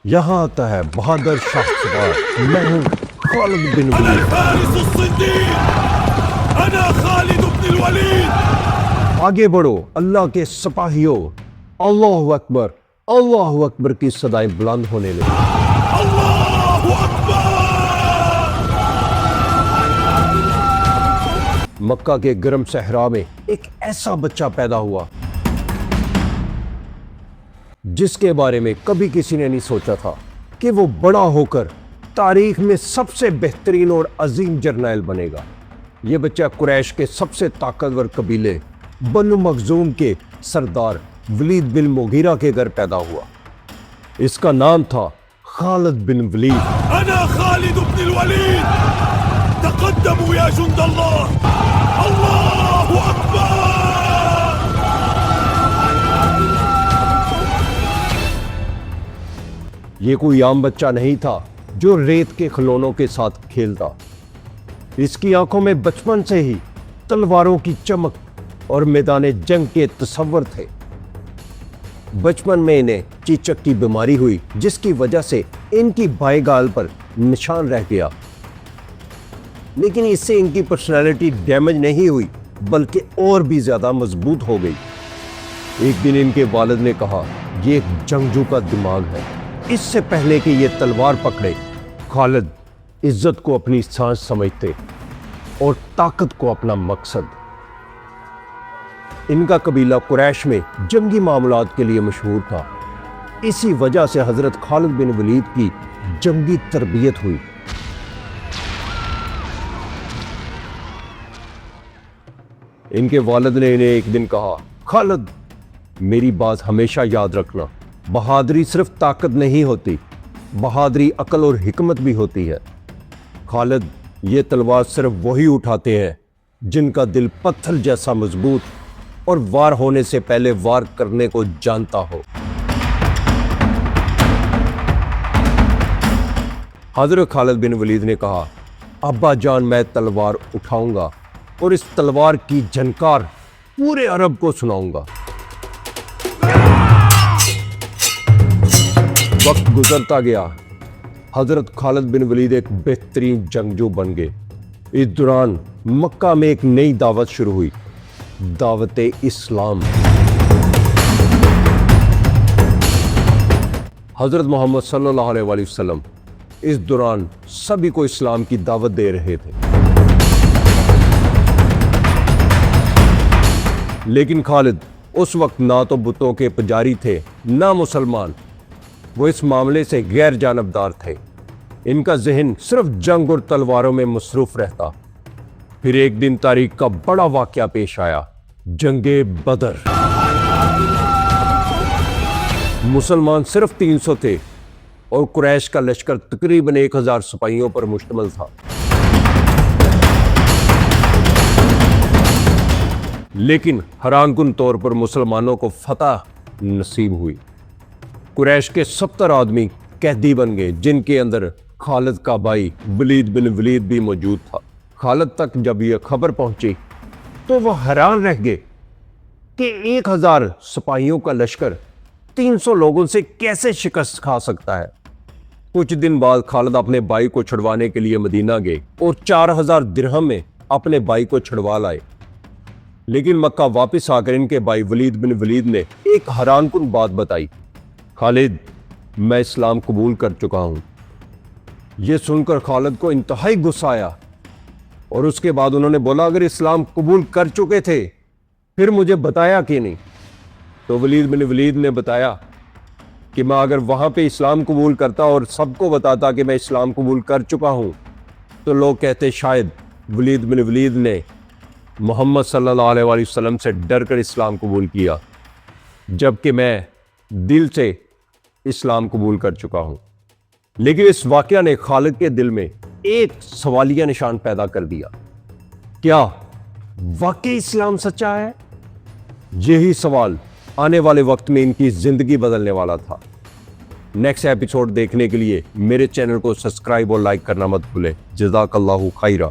یہاں آتا ہے بہادر شاہ سوار، میں ہوں خالد بن أنا ولید۔ الفارس الصديق، أنا خالد بن الوليد۔ آگے بڑھو اللہ کے سپاہیوں، اللہ اکبر، اللہ اکبر کی صدائیں بلند ہونے لگی۔ الله أكبر۔ مکہ کے گرم صحرا میں ایک ایسا بچہ پیدا ہوا جس کے بارے میں کبھی کسی نے نہیں سوچا تھا کہ وہ بڑا ہو کر تاریخ میں سب سے بہترین اور عظیم جرنیل بنے گا۔ یہ بچہ قریش کے سب سے طاقتور قبیلے بنو مخزوم کے سردار ولید بن مغیرہ کے گھر پیدا ہوا۔ اس کا نام تھا خالد بن ولید۔ أنا خالد بن الوليد، تقدموا يا جند الله، الله أكبر۔ یہ کوئی عام بچہ نہیں تھا جو ریت کے کھلونوں کے ساتھ کھیلتا۔ اس کی آنکھوں میں بچپن سے ہی تلواروں کی چمک اور میدان جنگ کے تصور تھے۔ بچپن میں انہیں چیچک کی بیماری ہوئی جس کی وجہ سے ان کی بائیں گال پر نشان رہ گیا، لیکن اس سے ان کی پرسنالٹی ڈیمیج نہیں ہوئی بلکہ اور بھی زیادہ مضبوط ہو گئی۔ ایک دن ان کے والد نے کہا، یہ ایک جنگجو کا دماغ ہے۔ اس سے پہلے کہ یہ تلوار پکڑے، خالد عزت کو اپنی سانس سمجھتے اور طاقت کو اپنا مقصد۔ ان کا قبیلہ قریش میں جنگی معاملات کے لیے مشہور تھا، اسی وجہ سے حضرت خالد بن ولید کی جنگی تربیت ہوئی۔ ان کے والد نے انہیں ایک دن کہا، خالد میری بات ہمیشہ یاد رکھنا، بہادری صرف طاقت نہیں ہوتی، بہادری عقل اور حکمت بھی ہوتی ہے۔ خالد یہ تلوار صرف وہی اٹھاتے ہیں جن کا دل پتھر جیسا مضبوط اور وار ہونے سے پہلے وار کرنے کو جانتا ہو۔ حضرت خالد بن ولید نے کہا، ابا جان میں تلوار اٹھاؤں گا اور اس تلوار کی جھنکار پورے عرب کو سناؤں گا۔ وقت گزرتا گیا، حضرت خالد بن ولید ایک بہترین جنگجو بن گئے۔ اس دوران مکہ میں ایک نئی دعوت شروع ہوئی، دعوت اسلام۔ حضرت محمد صلی اللہ علیہ وآلہ وسلم اس دوران سبھی کو اسلام کی دعوت دے رہے تھے، لیکن خالد اس وقت نہ تو بتوں کے پجاری تھے نہ مسلمان، وہ اس معاملے سے غیر جانبدار تھے۔ ان کا ذہن صرف جنگ اور تلواروں میں مصروف رہتا۔ پھر ایک دن تاریخ کا بڑا واقعہ پیش آیا، جنگ بدر۔ مسلمان صرف 300 تھے اور قریش کا لشکر تقریباً 1000 سپاہیوں پر مشتمل تھا۔ لیکن حیران کن طور پر مسلمانوں کو فتح نصیب ہوئی۔ قریش کے 70 آدمی قیدی بن گئے، جن کے اندر خالد کا بھائی ولید بن ولید بھی موجود تھا۔ خالد تک جب یہ خبر پہنچی تو وہ حیران رہ گئے کہ 1000 سپاہیوں کا لشکر 300 لوگوں سے کیسے شکست کھا سکتا ہے۔ کچھ دن بعد خالد اپنے بھائی کو چھڑوانے کے لیے مدینہ گئے اور 4000 درہم میں اپنے بھائی کو چھڑوا لائے۔ لیکن مکہ واپس آ کر ان کے بھائی ولید بن ولید نے ایک حیران کن بات بتائی، خالد میں اسلام قبول کر چکا ہوں۔ یہ سن کر خالد کو انتہائی غصہ آیا اور اس کے بعد انہوں نے بولا، اگر اسلام قبول کر چکے تھے پھر مجھے بتایا کہ نہیں؟ تو ولید بن ولید نے بتایا کہ میں اگر وہاں پہ اسلام قبول کرتا اور سب کو بتاتا کہ میں اسلام قبول کر چکا ہوں تو لوگ کہتے شاید ولید بن ولید نے محمد صلی اللہ علیہ وآلہ وسلم سے ڈر کر اسلام قبول کیا، جبکہ میں دل سے اسلام قبول کر چکا ہوں۔ لیکن اس واقعہ نے خالد کے دل میں ایک سوالیہ نشان پیدا کر دیا، کیا واقعی اسلام سچا ہے؟ یہی سوال آنے والے وقت میں ان کی زندگی بدلنے والا تھا۔ نیکسٹ ایپیسوڈ دیکھنے کے لیے میرے چینل کو سبسکرائب اور لائک کرنا مت بھولیں۔ جزاک اللہ خیرہ۔